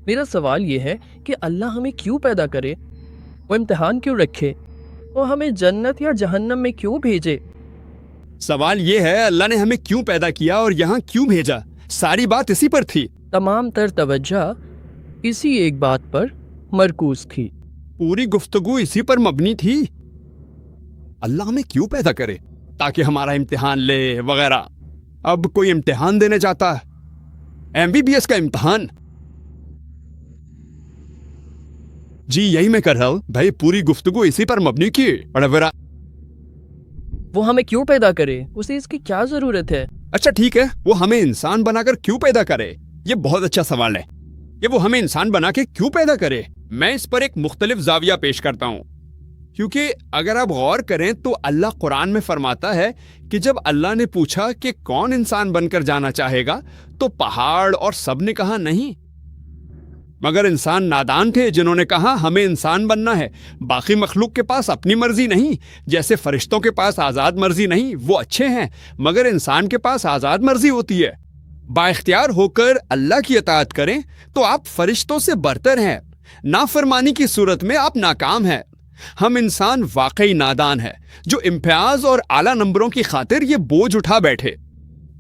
میرا سوال یہ ہے کہ اللہ ہمیں کیوں پیدا کرے، وہ امتحان کیوں رکھے، وہ ہمیں جنت یا جہنم میں کیوں بھیجے؟ سوال یہ ہے اللہ نے ہمیں کیوں پیدا کیا اور یہاں کیوں بھیجا، ساری بات اسی پر تھی۔ تمام تر توجہ اسی ایک بات پر مرکوز تھی۔ پوری گفتگو اسی پر مبنی تھی، اللہ ہمیں کیوں پیدا کرے، تاکہ ہمارا امتحان لے وغیرہ۔ اب کوئی امتحان دینے جاتا ہے، MBBS کا امتحان۔ جی یہی میں کر رہا ہوں بھائی، پوری گفتگو اسی پر مبنی کی۔ وہ ہمیں کیوں پیدا کرے، اسے اس کی کیا ضرورت ہے؟ اچھا ٹھیک ہے، وہ ہمیں انسان بنا کر کیوں پیدا کرے، یہ بہت اچھا سوال ہے کہ وہ ہمیں انسان بنا کے کیوں پیدا کرے۔ میں اس پر ایک مختلف زاویہ پیش کرتا ہوں، کیونکہ اگر آپ غور کریں تو اللہ قرآن میں فرماتا ہے کہ جب اللہ نے پوچھا کہ کون انسان بن کر جانا چاہے گا تو پہاڑ اور سب نے کہا نہیں، مگر انسان نادان تھے جنہوں نے کہا ہمیں انسان بننا ہے۔ باقی مخلوق کے پاس اپنی مرضی نہیں، جیسے فرشتوں کے پاس آزاد مرضی نہیں، وہ اچھے ہیں، مگر انسان کے پاس آزاد مرضی ہوتی ہے۔ با اختیار ہو کر اللہ کی اطاعت کریں تو آپ فرشتوں سے برتر ہیں، نافرمانی کی صورت میں آپ ناکام ہیں۔ ہم انسان واقعی نادان ہے جو امتیاز اور اعلیٰ نمبروں کی خاطر یہ بوجھ اٹھا بیٹھے۔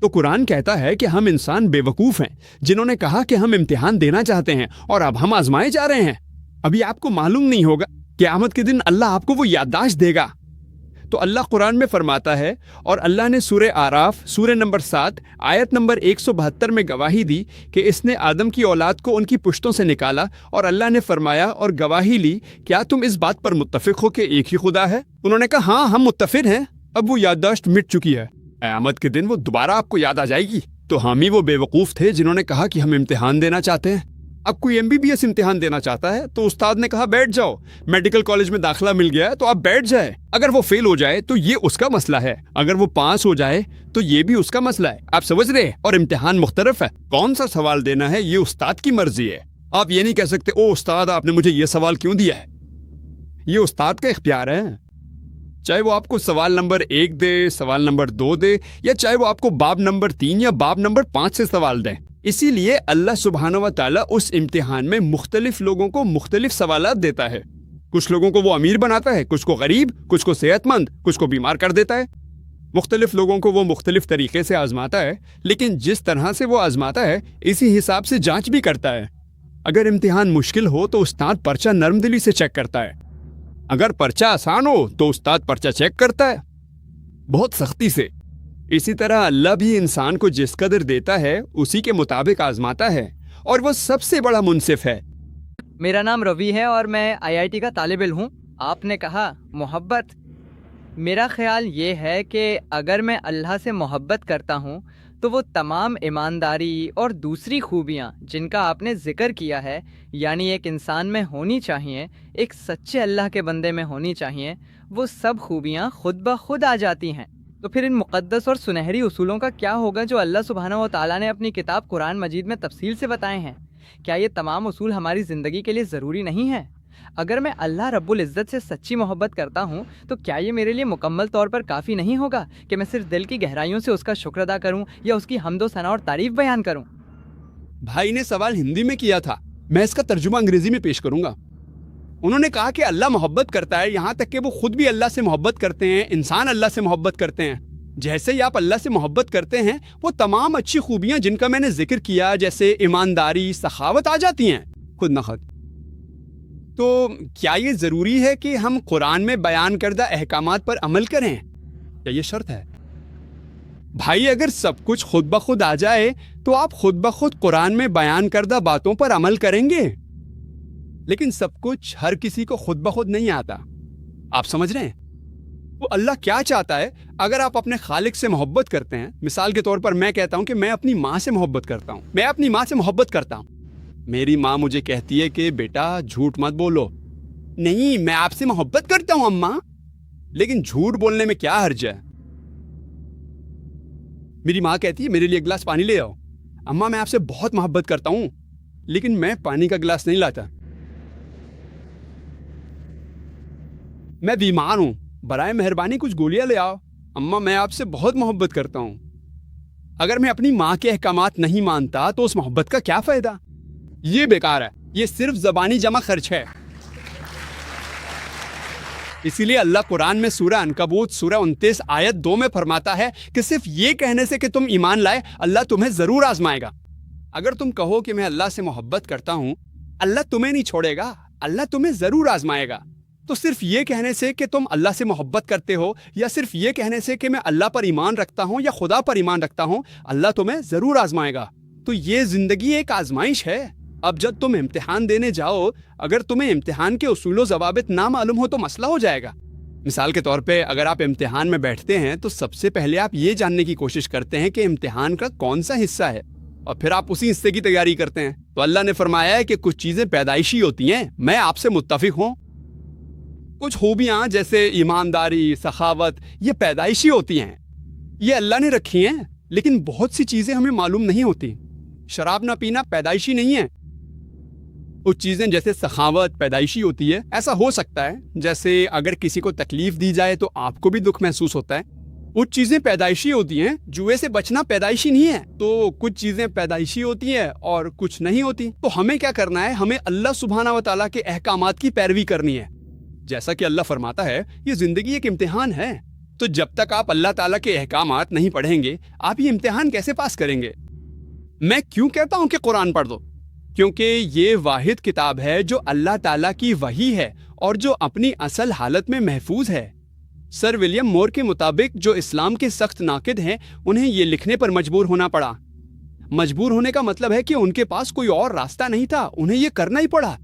تو قرآن کہتا ہے کہ ہم انسان بے وقوف ہیں جنہوں نے کہا کہ ہم امتحان دینا چاہتے ہیں اور اب ہم آزمائے جا رہے ہیں۔ ابھی آپ کو معلوم نہیں ہوگا، قیامت کے دن اللہ آپ کو وہ یادداشت دے گا۔ تو اللہ قرآن میں فرماتا ہے، اور اللہ نے سورہ آراف سورہ نمبر 7 آیت نمبر 172 میں گواہی دی کہ اس نے آدم کی اولاد کو ان کی پشتوں سے نکالا، اور اللہ نے فرمایا اور گواہی لی، کیا تم اس بات پر متفق ہو کہ ایک ہی خدا ہے؟ انہوں نے کہا ہاں ہم متفق ہیں۔ اب وہ یادداشت مٹ چکی ہے، قیامت کے دن وہ دوبارہ آپ کو یاد آ جائے گی۔ تو ہم ہی وہ بے وقوف تھے جنہوں نے کہا کہ ہم امتحان دینا چاہتے ہیں۔ اب کوئی MBBS امتحان دینا چاہتا ہے تو استاد نے کہا بیٹھ جاؤ، میڈیکل کالج میں داخلہ مل گیا ہے تو آپ بیٹھ جائے۔ اگر وہ فیل ہو جائے تو یہ اس کا مسئلہ ہے، اگر وہ پاس ہو جائے تو یہ بھی اس کا مسئلہ ہے۔ آپ سمجھ رہے؟ اور امتحان مختلف ہے، کون سا سوال دینا ہے یہ استاد کی مرضی ہے۔ آپ یہ نہیں کہہ سکتے او استاد آپ نے مجھے یہ سوال کیوں دیا ہے، یہ استاد کا اختیار ہے۔ چاہے وہ آپ کو سوال نمبر 1 دے، سوال نمبر 2 دے، یا چاہے وہ آپ کو باب نمبر 3 یا باب نمبر 5 سے سوال دیں۔ اسی لیے اللہ سبحانہ و تعالیٰ اس امتحان میں مختلف لوگوں کو مختلف سوالات دیتا ہے۔ کچھ لوگوں کو وہ امیر بناتا ہے، کچھ کو غریب، کچھ کو صحت مند، کچھ کو بیمار کر دیتا ہے۔ مختلف لوگوں کو وہ مختلف طریقے سے آزماتا ہے، لیکن جس طرح سے وہ آزماتا ہے اسی حساب سے جانچ بھی کرتا ہے۔ اگر امتحان مشکل ہو تو استاد پرچہ نرم دلی سے چیک کرتا ہے، اگر پرچہ آسان ہو تو استاد پرچہ چیک کرتا ہے بہت سختی سے۔ اسی طرح اللہ بھی انسان کو جس قدر دیتا ہے اسی کے مطابق آزماتا ہے، اور وہ سب سے بڑا منصف ہے۔ میرا نام روی ہے اور میں IIT کا طالب علم ہوں۔ آپ نے کہا محبت، میرا خیال یہ ہے کہ اگر میں اللہ سے محبت کرتا ہوں تو وہ تمام ایمانداری اور دوسری خوبیاں جن کا آپ نے ذکر کیا ہے، یعنی ایک انسان میں ہونی چاہیے، ایک سچے اللہ کے بندے میں ہونی چاہیے، وہ سب خوبیاں خود بخود آ جاتی ہیں۔ تو پھر ان مقدس اور سنہری اصولوں کا کیا ہوگا جو اللہ سبحانہ و تعالیٰ نے اپنی کتاب قرآن مجید میں تفصیل سے بتائے ہیں؟ کیا یہ تمام اصول ہماری زندگی کے لیے ضروری نہیں ہے؟ اگر میں اللہ رب العزت سے سچی محبت کرتا ہوں تو کیا یہ میرے لیے مکمل طور پر کافی نہیں ہوگا کہ میں صرف دل کی گہرائیوں سے اس کا شکر ادا کروں یا اس کی حمد و ثنا اور تعریف بیان کروں؟ بھائی نے سوال ہندی میں کیا تھا، میں اس کا ترجمہ انگریزی میں پیش کروں گا۔ انہوں نے کہا کہ اللہ محبت کرتا ہے، یہاں تک کہ وہ خود بھی اللہ سے محبت کرتے ہیں، انسان اللہ سے محبت کرتے ہیں۔ جیسے ہی آپ اللہ سے محبت کرتے ہیں وہ تمام اچھی خوبیاں جن کا میں نے ذکر کیا جیسے ایمانداری، سخاوت آ جاتی ہیں خود نخود۔ تو کیا یہ ضروری ہے کہ ہم قرآن میں بیان کردہ احکامات پر عمل کریں؟ کیا یہ شرط ہے؟ بھائی اگر سب کچھ خود بخود آ جائے تو آپ خود بخود قرآن میں بیان کردہ باتوں پر عمل کریں گے، لیکن سب کچھ ہر کسی کو خود بخود نہیں آتا۔ آپ سمجھ رہے ہیں وہ اللہ کیا چاہتا ہے؟ اگر آپ اپنے خالق سے محبت کرتے ہیں، مثال کے طور پر میں کہتا ہوں کہ میں اپنی ماں سے محبت کرتا ہوں، میں اپنی ماں سے محبت کرتا ہوں، میری ماں مجھے کہتی ہے کہ بیٹا جھوٹ مت بولو۔ نہیں، میں آپ سے محبت کرتا ہوں اماں، لیکن جھوٹ بولنے میں کیا حرج ہے؟ میری ماں کہتی ہے میرے لیے ایک گلاس پانی لے آؤ۔ اماں میں آپ سے بہت محبت کرتا ہوں لیکن میں پانی کا گلاس نہیں لاتا۔ میں بیمار ہوں، برائے مہربانی کچھ گولیاں لے آؤ۔ اماں میں آپ سے بہت محبت کرتا ہوں۔ اگر میں اپنی ماں کے احکامات نہیں مانتا تو اس محبت کا کیا فائدہ؟ یہ بیکار ہے، یہ صرف زبانی جمع خرچ ہے۔ اسی لیے اللہ قرآن میں سورہ عنکبوت سورہ 29 آیت 2 میں فرماتا ہے کہ صرف یہ کہنے سے کہ تم ایمان لائے اللہ تمہیں ضرور آزمائے گا۔ اگر تم کہو کہ میں اللہ سے محبت کرتا ہوں، اللہ تمہیں نہیں چھوڑے گا، اللہ تمہیں ضرور آزمائے گا۔ تو صرف یہ کہنے سے کہ تم اللہ سے محبت کرتے ہو، یا صرف یہ کہنے سے کہ میں اللہ پر ایمان رکھتا ہوں یا خدا پر ایمان رکھتا ہوں، اللہ تمہیں ضرور آزمائے گا۔ تو یہ زندگی ایک آزمائش ہے۔ اب جب تم امتحان دینے جاؤ، اگر تمہیں امتحان کے اصول و ضوابط نہ معلوم ہو تو مسئلہ ہو جائے گا۔ مثال کے طور پہ اگر آپ امتحان میں بیٹھتے ہیں تو سب سے پہلے آپ یہ جاننے کی کوشش کرتے ہیں کہ امتحان کا کون سا حصہ ہے، اور پھر آپ اسی حصے کی تیاری کرتے ہیں۔ تو اللہ نے فرمایا ہے کہ کچھ چیزیں پیدائشی ہوتی ہیں، میں آپ سے متفق ہوں۔ کچھ خوبیاں جیسے ایمانداری، سخاوت، یہ پیدائشی ہوتی ہیں، یہ اللہ نے رکھی ہیں، لیکن بہت سی چیزیں ہمیں معلوم نہیں ہوتی۔ شراب نہ پینا پیدائشی نہیں ہے۔ کچھ چیزیں جیسے سخاوت پیدائشی ہوتی ہے، ایسا ہو سکتا ہے جیسے اگر کسی کو تکلیف دی جائے تو آپ کو بھی دکھ محسوس ہوتا ہے۔ کچھ چیزیں پیدائشی ہوتی ہیں، جوئے سے بچنا پیدائشی نہیں ہے۔ تو کچھ چیزیں پیدائشی ہوتی ہیں اور کچھ نہیں ہوتی۔ تو ہمیں کیا کرنا ہے؟ ہمیں اللہ سبحانہ و تعالیٰ کے احکامات کی پیروی کرنی ہے۔ جیسا کہ اللہ فرماتا ہے یہ زندگی ایک امتحان ہے، تو جب تک آپ اللہ تعالیٰ کے احکامات نہیں پڑھیں گے آپ یہ امتحان کیسے پاس کریں گے؟ میں کیوں کہتا ہوں کہ قرآن پڑھ دو؟ کیونکہ یہ واحد کتاب ہے جو اللہ تعالیٰ کی وحی ہے اور جو اپنی اصل حالت میں محفوظ ہے۔ سر ولیم مور کے مطابق جو اسلام کے سخت ناقد ہیں انہیں یہ لکھنے پر مجبور ہونا پڑا۔ مجبور ہونے کا مطلب ہے کہ ان کے پاس کوئی اور راستہ نہیں تھا، انہیں یہ کرنا ہی پڑا۔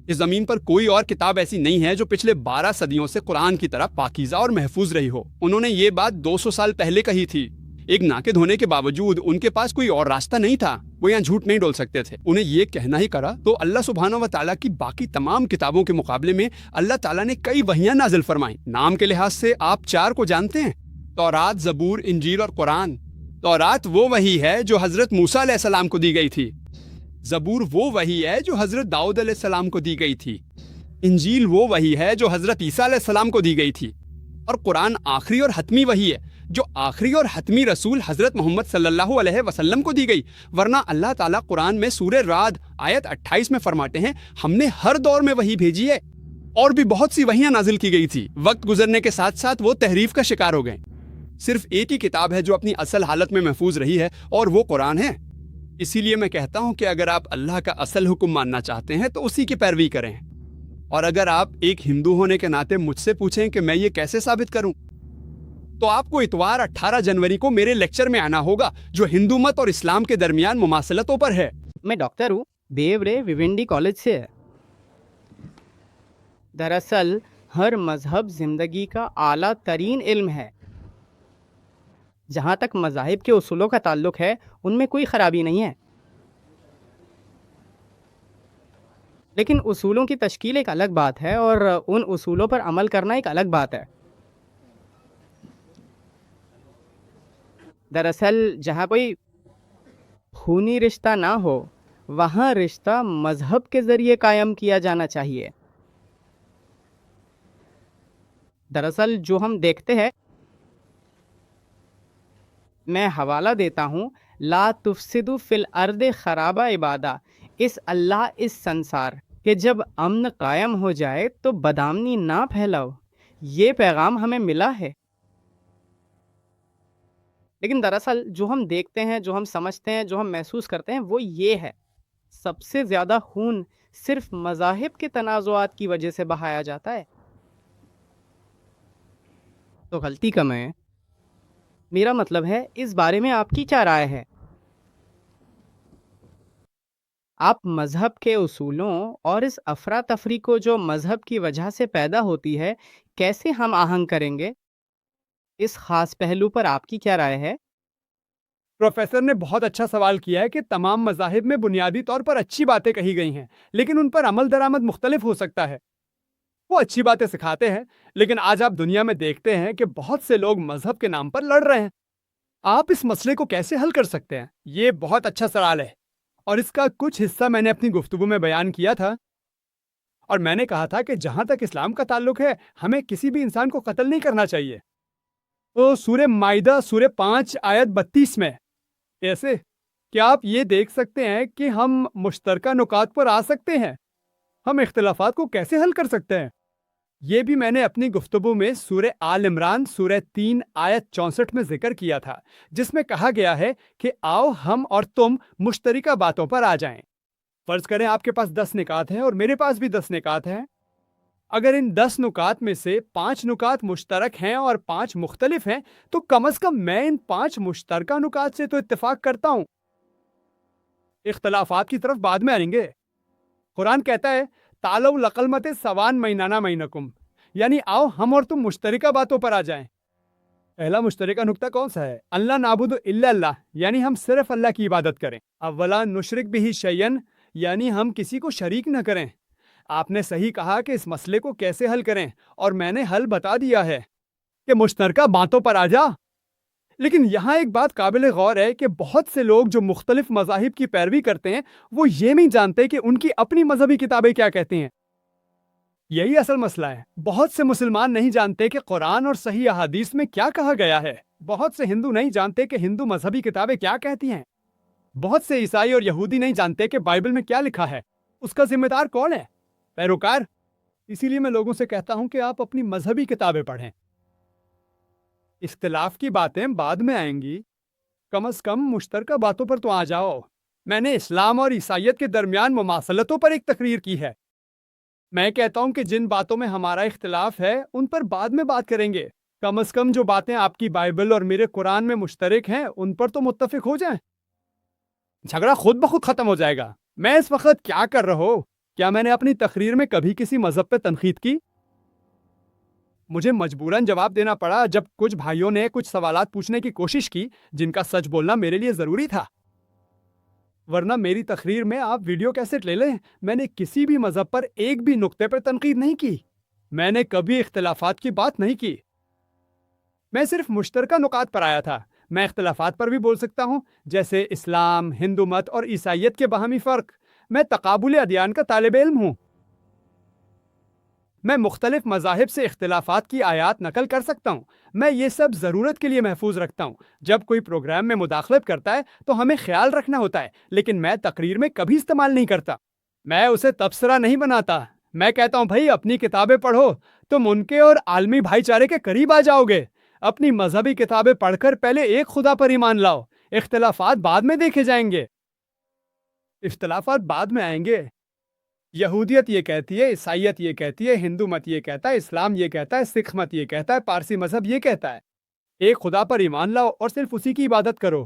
اس زمین پر کوئی اور کتاب ایسی نہیں ہے جو پچھلے 12 صدیوں سے قرآن کی طرح پاکیزہ اور محفوظ رہی ہو۔ انہوں نے یہ بات 200 سال پہلے کہی تھی۔ ایک ناقد ہونے کے باوجود ان کے پاس کوئی اور راستہ نہیں تھا، وہ یہاں جھوٹ نہیں ڈول سکتے تھے، انہیں یہ کہنا ہی کرا۔ تو اللہ سبحانہ و تعالیٰ کی باقی تمام کتابوں کے مقابلے میں اللہ تعالیٰ نے کئی وحیاں نازل فرمائیں۔ نام کے لحاظ سے آپ 4 کو جانتے ہیں: تورات، زبور، انجیل اور قرآن۔ تورات وہ وحی ہے جو حضرت موسیٰ علیہ السلام کو دی گئی تھی۔ زبور وہ وحی ہے جو حضرت داؤد علیہ السلام کو دی گئی تھی۔ انجیل وہ وحی ہے جو حضرت عیسیٰ علیہ السلام کو دی گئی تھی۔ اور قرآن آخری اور حتمی وحی ہے جو آخری اور حتمی رسول حضرت محمد صلی اللہ علیہ وسلم کو دی گئی۔ ورنہ اللہ تعالیٰ قرآن میں سورہ رعد آیت 28 میں فرماتے ہیں ہم نے ہر دور میں وحی بھیجی ہے، اور بھی بہت سی وحیاں نازل کی گئی تھی۔ وقت گزرنے کے ساتھ ساتھ وہ تحریف کا شکار ہو گئے۔ صرف ایک ہی کتاب ہے جو اپنی اصل حالت میں محفوظ رہی ہے، اور وہ قرآن ہے۔ اسی لیے میں کہتا ہوں کہ اگر آپ اللہ کا اصل حکم ماننا چاہتے ہیں تو اسی کی پیروی کریں۔ اور اگر آپ ایک ہندو ہونے کے ناطے مجھ سے پوچھیں کہ میں یہ کیسے ثابت کروں، تو آپ کو اتوار 18 جنوری کو میرے لیکچر میں آنا ہوگا جو ہندو مت اور اسلام کے درمیان مماثلتوں پر ہے۔ میں ڈاکٹر ہوں، بیورے ویونڈی کالج سے ہے۔ دراصل ہر مذہب زندگی کا اعلیٰ ترین علم ہے۔ جہاں تک مذاہب کے اصولوں کا تعلق ہے ان میں کوئی خرابی نہیں ہے، لیکن اصولوں کی تشکیل ایک الگ بات ہے اور ان اصولوں پر عمل کرنا ایک الگ بات ہے۔ دراصل جہاں کوئی خونی رشتہ نہ ہو وہاں رشتہ مذہب کے ذریعے قائم کیا جانا چاہیے۔ دراصل جو ہم دیکھتے ہیں، میں حوالہ دیتا ہوں، لا تفسدوا فی الارض خرابہ عبادہ، اس اللہ اس سنسار کہ جب امن قائم ہو جائے تو بدامنی نہ پھیلاؤ، یہ پیغام ہمیں ملا ہے۔ لیکن دراصل جو ہم دیکھتے ہیں، جو ہم سمجھتے ہیں، جو ہم محسوس کرتے ہیں وہ یہ ہے، سب سے زیادہ خون صرف مذاہب کے تنازعات کی وجہ سے بہایا جاتا ہے۔ تو غلطی کم ہے؟ میرا مطلب ہے اس بارے میں آپ کی کیا رائے ہے؟ آپ مذہب کے اصولوں اور اس افراتفری کو جو مذہب کی وجہ سے پیدا ہوتی ہے کیسے ہم آہنگ کریں گے؟ اس خاص پہلو پر آپ کی کیا رائے ہے؟ پروفیسر نے بہت اچھا سوال کیا ہے کہ تمام مذاہب میں بنیادی طور پر اچھی باتیں کہی گئی ہیں، لیکن ان پر عمل درآمد مختلف ہو سکتا ہے۔ وہ اچھی باتیں سکھاتے ہیں، لیکن آج آپ دنیا میں دیکھتے ہیں کہ بہت سے لوگ مذہب کے نام پر لڑ رہے ہیں۔ آپ اس مسئلے کو کیسے حل کر سکتے ہیں؟ یہ بہت اچھا سوال ہے، اور اس کا کچھ حصہ میں نے اپنی گفتگو میں بیان کیا تھا، اور میں نے کہا تھا کہ جہاں تک اسلام کا تعلق ہے ہمیں کسی بھی انسان کو قتل نہیں کرنا چاہیے۔ تو سورہ مائدہ سورہ 5 آیت 32 میں ایسے کیا آپ یہ دیکھ سکتے ہیں کہ ہم مشترکہ نکات پر آ سکتے ہیں؟ ہم اختلافات کو کیسے حل کر سکتے ہیں؟ یہ بھی میں نے اپنی گفتگو میں سورہ آل عمران سورہ 3 آیت 64 میں ذکر کیا تھا، جس میں کہا گیا ہے کہ آؤ ہم اور تم مشترکہ باتوں پر آ جائیں۔ فرض کریں آپ کے پاس 10 نکات ہیں اور میرے پاس بھی 10 نکات ہیں۔ اگر ان 10 نکات میں سے 5 نکات مشترک ہیں اور 5 مختلف ہیں تو کم از کم میں ان 5 مشترکہ نکات سے تو اتفاق کرتا ہوں۔ اختلافات کی طرف بعد میں آئیں گے۔ قرآن کہتا ہے تعالوا لقلمت سوان مینانا مینکم، یعنی آؤ ہم اور تم مشترکہ باتوں پر آ جائیں۔ پہلا مشترکہ نقطہ کون سا ہے؟ اللہ نعبد الا اللہ، یعنی ہم صرف اللہ کی عبادت کریں۔ اولا نشرک بہ شیئا، یعنی ہم کسی کو شریک نہ کریں۔ آپ نے صحیح کہا کہ اس مسئلے کو کیسے حل کریں، اور میں نے حل بتا دیا ہے کہ مشترکہ باتوں پر آ جا۔ لیکن یہاں ایک بات قابل غور ہے کہ بہت سے لوگ جو مختلف مذاہب کی پیروی کرتے ہیں وہ یہ نہیں جانتے کہ ان کی اپنی مذہبی کتابیں کیا کہتی ہیں۔ یہی اصل مسئلہ ہے۔ بہت سے مسلمان نہیں جانتے کہ قرآن اور صحیح احادیث میں کیا کہا گیا ہے۔ بہت سے ہندو نہیں جانتے کہ ہندو مذہبی کتابیں کیا کہتی ہیں۔ بہت سے عیسائی اور یہودی نہیں جانتے کہ بائبل میں کیا لکھا ہے۔ اس کا ذمہ دار کون ہے؟ پیروکار۔ اسی لیے میں لوگوں سے کہتا ہوں کہ آپ اپنی مذہبی کتابیں پڑھیں۔ اختلاف کی باتیں بعد میں آئیں گی، کم از کم مشترکہ باتوں پر تو آ جاؤ۔ میں نے اسلام اور عیسائیت کے درمیان مماثلتوں پر ایک تقریر کی ہے۔ میں کہتا ہوں کہ جن باتوں میں ہمارا اختلاف ہے ان پر بعد میں بات کریں گے۔ کم از کم جو باتیں آپ کی بائبل اور میرے قرآن میں مشترک ہیں ان پر تو متفق ہو جائیں۔ جھگڑا خود بخود ختم ہو جائے گا۔ میں اس وقت کیا کر رہا ہوں؟ کیا میں نے اپنی تقریر میں کبھی کسی مذہب پہ تنقید کی؟ مجھے مجبوراً جواب دینا پڑا جب کچھ بھائیوں نے کچھ سوالات پوچھنے کی کوشش کی جن کا سچ بولنا میرے لیے ضروری تھا۔ ورنہ میری تقریر میں آپ ویڈیو کیسٹ لے لیں، میں نے کسی بھی مذہب پر ایک بھی نقطے پر تنقید نہیں کی۔ میں نے کبھی اختلافات کی بات نہیں کی۔ میں صرف مشترکہ نکات پر آیا تھا۔ میں اختلافات پر بھی بول سکتا ہوں، جیسے اسلام، ہندو مت اور عیسائیت کے باہمی فرق۔ میں تقابل ادیان کا طالب علم ہوں۔ میں مختلف مذاہب سے اختلافات کی آیات نقل کر سکتا ہوں۔ میں یہ سب ضرورت کے لیے محفوظ رکھتا ہوں۔ جب کوئی پروگرام میں مداخلت کرتا ہے تو ہمیں خیال رکھنا ہوتا ہے، لیکن میں تقریر میں کبھی استعمال نہیں کرتا۔ میں اسے تبصرہ نہیں بناتا۔ میں کہتا ہوں بھائی اپنی کتابیں پڑھو، تم ان کے اور عالمی بھائی چارے کے قریب آ جاؤ گے۔ اپنی مذہبی کتابیں پڑھ کر پہلے ایک خدا پر ایمان لاؤ۔ اختلافات بعد میں دیکھے جائیں گے۔ اختلافات بعد میں آئیں گے۔ یہودیت یہ کہتی ہے، عیسائیت یہ کہتی ہے، ہندو مت یہ کہتا ہے، اسلام یہ کہتا ہے، سکھ مت یہ کہتا ہے، پارسی مذہب یہ کہتا ہے۔ ایک خدا پر ایمان لاؤ اور صرف اسی کی عبادت کرو۔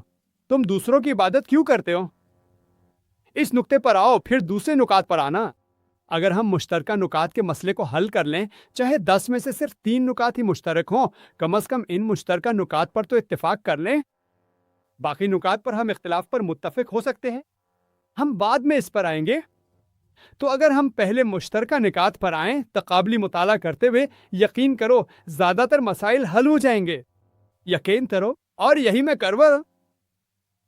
تم دوسروں کی عبادت کیوں کرتے ہو؟ اس نقطے پر آؤ، پھر دوسرے نکات پر آنا۔ اگر ہم مشترکہ نکات کے مسئلے کو حل کر لیں، چاہے 10 میں سے صرف 3 نکات ہی مشترک ہوں، کم از کم ان مشترکہ نکات پر تو اتفاق کر لیں۔ باقی نکات پر ہم اختلاف پر متفق ہو سکتے ہیں۔ ہم بعد میں اس پر آئیں گے۔ تو اگر ہم پہلے مشترکہ نکات پر آئیں، تقابلی مطالعہ کرتے ہوئے، یقین کرو زیادہ تر مسائل حل ہو جائیں گے۔ یقین کرو، اور یہی میں کروا۔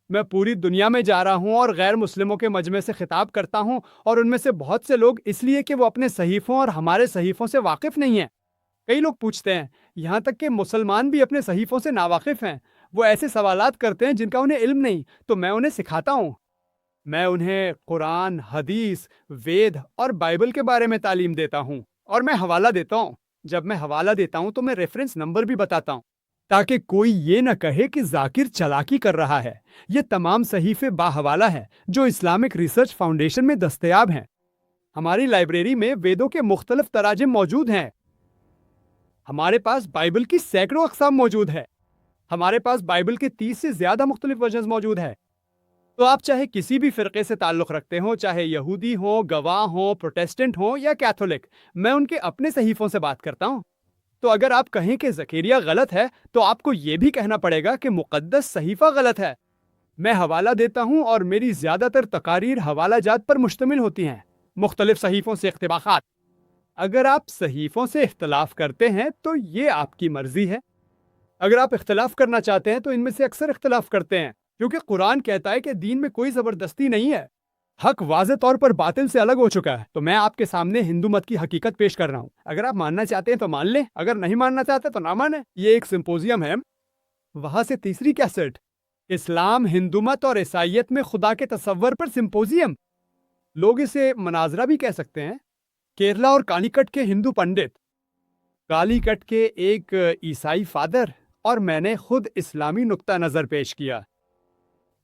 میں پوری دنیا میں جا رہا ہوں اور غیر مسلموں کے مجمع سے خطاب کرتا ہوں، اور ان میں سے بہت سے لوگ اس لیے کہ وہ اپنے صحیفوں اور ہمارے صحیفوں سے واقف نہیں ہیں۔ کئی لوگ پوچھتے ہیں، یہاں تک کہ مسلمان بھی اپنے صحیفوں سے ناواقف ہیں۔ وہ ایسے سوالات کرتے ہیں جن کا انہیں علم نہیں، تو میں انہیں سکھاتا ہوں۔ میں انہیں قرآن، حدیث، وید اور بائبل کے بارے میں تعلیم دیتا ہوں، اور میں حوالہ دیتا ہوں۔ جب میں حوالہ دیتا ہوں تو میں ریفرنس نمبر بھی بتاتا ہوں، تاکہ کوئی یہ نہ کہے کہ ذاکر چالاکی کر رہا ہے۔ یہ تمام صحیفے باحوالہ ہیں جو اسلامک ریسرچ فاؤنڈیشن میں دستیاب ہیں۔ ہماری لائبریری میں ویدوں کے مختلف تراجم موجود ہیں۔ ہمارے پاس بائبل کی سینکڑوں اقسام موجود ہے۔ ہمارے پاس بائبل کے 30 سے زیادہ مختلف ورژنز موجود ہیں۔ تو آپ چاہے کسی بھی فرقے سے تعلق رکھتے ہوں، چاہے یہودی ہوں، گواہ ہوں، پروٹیسٹنٹ ہوں یا کیتھولک، میں ان کے اپنے صحیفوں سے بات کرتا ہوں۔ تو اگر آپ کہیں کہ زکریا غلط ہے تو آپ کو یہ بھی کہنا پڑے گا کہ مقدس صحیفہ غلط ہے۔ میں حوالہ دیتا ہوں اور میری زیادہ تر تقاریر حوالہ جات پر مشتمل ہوتی ہیں، مختلف صحیفوں سے اقتباسات۔ اگر آپ صحیفوں سے اختلاف کرتے ہیں تو یہ آپ کی مرضی ہے۔ اگر آپ اختلاف کرنا چاہتے ہیں تو ان میں سے اکثر اختلاف کرتے ہیں، کیونکہ قرآن کہتا ہے کہ دین میں کوئی زبردستی نہیں ہے۔ حق واضح طور پر باطل سے الگ ہو چکا ہے۔ تو میں آپ کے سامنے ہندو مت کی حقیقت پیش کر رہا ہوں۔ اگر آپ ماننا چاہتے ہیں تو مان لیں، اگر نہیں ماننا چاہتے تو نہ مانیں۔ یہ ایک سمپوزیم ہے۔ وہاں سے تیسری کیسٹ، اسلام، ہندومت اور عیسائیت میں خدا کے تصور پر سمپوزیم، لوگ اسے مناظرہ بھی کہہ سکتے ہیں، کیرلا اور کالیکٹ کے ہندو پنڈت، کالیکٹ کے ایک عیسائی فادر اور میں نے خود اسلامی نقطہ نظر پیش کیا۔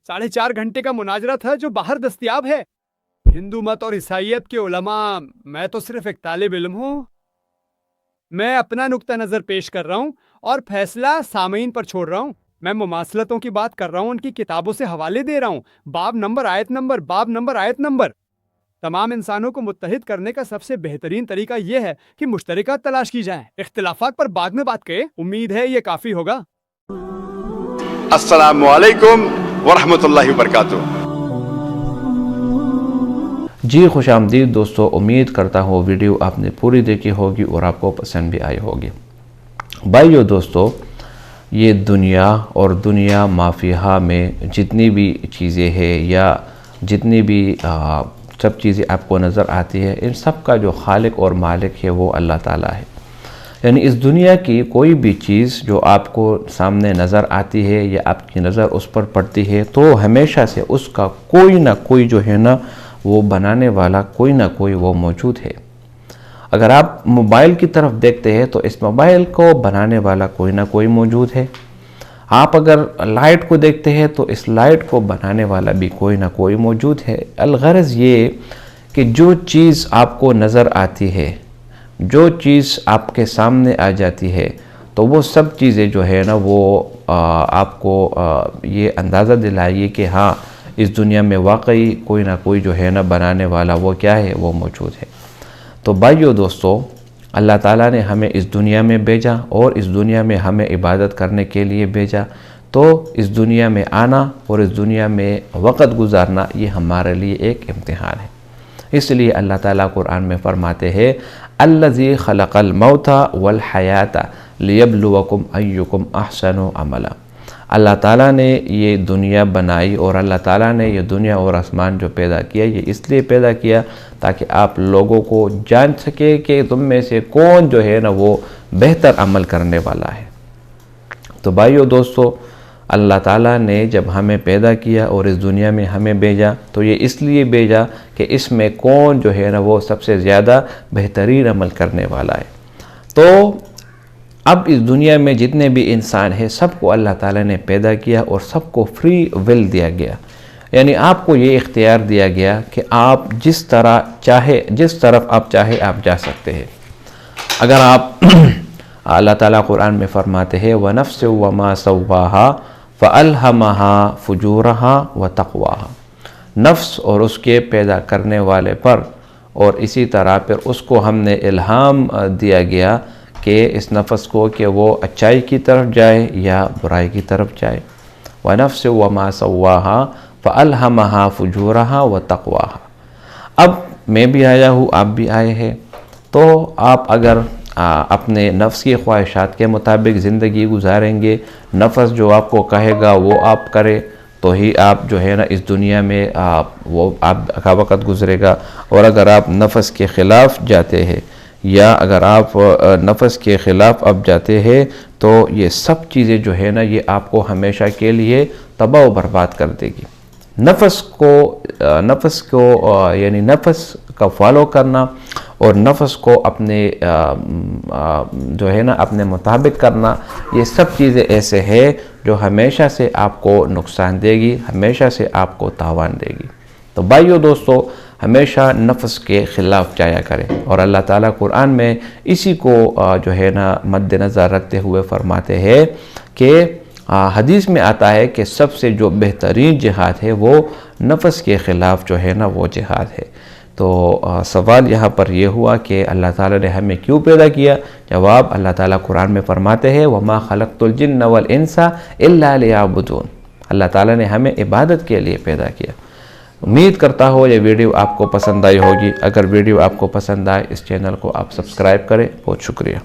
4.5 گھنٹے کا مناظرہ تھا جو باہر دستیاب ہے۔ ہندو مت اور عیسائیت کے علماء، میں تو صرف ایک طالب علم ہوں۔ میں اپنا نقطہ نظر پیش کر رہا ہوں اور فیصلہ سامعین پر چھوڑ رہا ہوں۔ میں مماثلتوں کی بات کر رہا ہوں، ان کی کتابوں سے حوالے دے رہا ہوں، باب نمبر، آیت نمبر، باب نمبر، آیت نمبر۔ تمام انسانوں کو متحد کرنے کا سب سے بہترین طریقہ یہ ہے کہ مشترکات تلاش کی جائیں، اختلافات پر بعد میں بات کریں۔ امید ہے یہ کافی ہوگا۔ السلام علیکم ورحمۃ اللہ وبرکاتہ۔ جی خوش آمدید دوستو، امید کرتا ہوں ویڈیو آپ نے پوری دیکھی ہوگی اور آپ کو پسند بھی آئی ہوگی۔ بھائیو دوستو، یہ دنیا اور دنیا مافیہا میں جتنی بھی چیزیں ہیں یا جتنی بھی سب چیزیں آپ کو نظر آتی ہے، ان سب کا جو خالق اور مالک ہے وہ اللہ تعالیٰ ہے۔ یعنی اس دنیا کی کوئی بھی چیز جو آپ کو سامنے نظر آتی ہے یا آپ کی نظر اس پر پڑتی ہے تو ہمیشہ سے اس کا کوئی نہ کوئی جو ہے نا وہ بنانے والا کوئی نہ کوئی وہ موجود ہے۔ اگر آپ موبائل کی طرف دیکھتے ہیں تو اس موبائل کو بنانے والا کوئی نہ کوئی موجود ہے۔ آپ اگر لائٹ کو دیکھتے ہیں تو اس لائٹ کو بنانے والا بھی کوئی نہ کوئی موجود ہے۔ الغرض یہ کہ جو چیز آپ کو نظر آتی ہے، جو چیز آپ کے سامنے آ جاتی ہے، تو وہ سب چیزیں جو ہے نا وہ آپ کو یہ اندازہ دلائیے کہ ہاں اس دنیا میں واقعی کوئی نہ کوئی جو ہے نا بنانے والا وہ کیا ہے، وہ موجود ہے۔ تو بھائیو دوستو، اللہ تعالیٰ نے ہمیں اس دنیا میں بھیجا اور اس دنیا میں ہمیں عبادت کرنے کے لیے بھیجا، تو اس دنیا میں آنا اور اس دنیا میں وقت گزارنا یہ ہمارے لیے ایک امتحان ہے۔ اس لیے اللہ تعالیٰ قرآن میں فرماتے ہیں الذی خلق الموت والحیات لیبلوکم ایکم احسن عملا۔ اللہ تعالیٰ نے یہ دنیا بنائی اور اللہ تعالیٰ نے یہ دنیا اور آسمان جو پیدا کیا یہ اس لیے پیدا کیا تاکہ آپ لوگوں کو جان سکے کہ تم میں سے کون جو ہے نا وہ بہتر عمل کرنے والا ہے۔ تو بھائیو دوستو، اللہ تعالیٰ نے جب ہمیں پیدا کیا اور اس دنیا میں ہمیں بھیجا تو یہ اس لیے بھیجا کہ اس میں کون جو ہے نا وہ سب سے زیادہ بہترین عمل کرنے والا ہے۔ تو اب اس دنیا میں جتنے بھی انسان ہیں سب کو اللہ تعالیٰ نے پیدا کیا اور سب کو فری ول دیا گیا، یعنی آپ کو یہ اختیار دیا گیا کہ آپ جس طرح چاہے، جس طرف آپ چاہے آپ جا سکتے ہیں۔ اگر آپ اللہ تعالیٰ قرآن میں فرماتے ہیں وَنَفْسٍ وَمَا سَوَّاهَا فَأَلْهَمَهَا فُجُورَهَا وَتَقْوَاهَا، نفس اور اس کے پیدا کرنے والے پر اور اسی طرح پھر اس کو ہم نے الہام دیا گیا کہ اس نفس کو کہ وہ اچائی کی طرف جائے یا برائی کی طرف جائے۔ وَنَفْسٍ وَمَا سَوَّاهَا فَأَلْهَمَهَا فُجُورَهَا وَتَقْوَاهَا۔ اب میں بھی آیا ہوں، آپ بھی آئے ہیں، تو آپ اگر اپنے نفس کی خواہشات کے مطابق زندگی گزاریں گے، نفس جو آپ کو کہے گا وہ آپ کرے، تو ہی آپ جو ہے نا اس دنیا میں وہ آپ کا وقت گزرے گا۔ اور اگر آپ نفس کے خلاف جاتے ہیں یا اگر آپ نفس کے خلاف اب جاتے ہیں تو یہ سب چیزیں جو ہے نا یہ آپ کو ہمیشہ کے لیے تباہ و برباد کر دے گی۔ نفس کو یعنی نفس کا فالو کرنا اور نفس کو اپنے جو ہے نا اپنے مطابق کرنا، یہ سب چیزیں ایسے ہیں جو ہمیشہ سے آپ کو نقصان دے گی، ہمیشہ سے آپ کو تاوان دے گی۔ تو بھائیو دوستو، ہمیشہ نفس کے خلاف جایا کریں، اور اللہ تعالیٰ قرآن میں اسی کو جو ہے نا مد نظر رکھتے ہوئے فرماتے ہیں کہ حدیث میں آتا ہے کہ سب سے جو بہترین جہاد ہے وہ نفس کے خلاف جو ہے نا وہ جہاد ہے۔ تو سوال یہاں پر یہ ہوا کہ اللہ تعالیٰ نے ہمیں کیوں پیدا کیا؟ جواب اللہ تعالیٰ قرآن میں فرماتے ہیں وَمَا خَلَقْتُ الْجِنَّ وَالْإِنسَ إِلَّا لِيَعْبُدُونَ۔ اللہ تعالیٰ نے ہمیں عبادت کے لیے پیدا کیا۔ امید کرتا ہوں یہ ویڈیو آپ کو پسند آئی ہوگی۔ اگر ویڈیو آپ کو پسند آئے اس چینل کو آپ سبسکرائب کریں۔ بہت شکریہ۔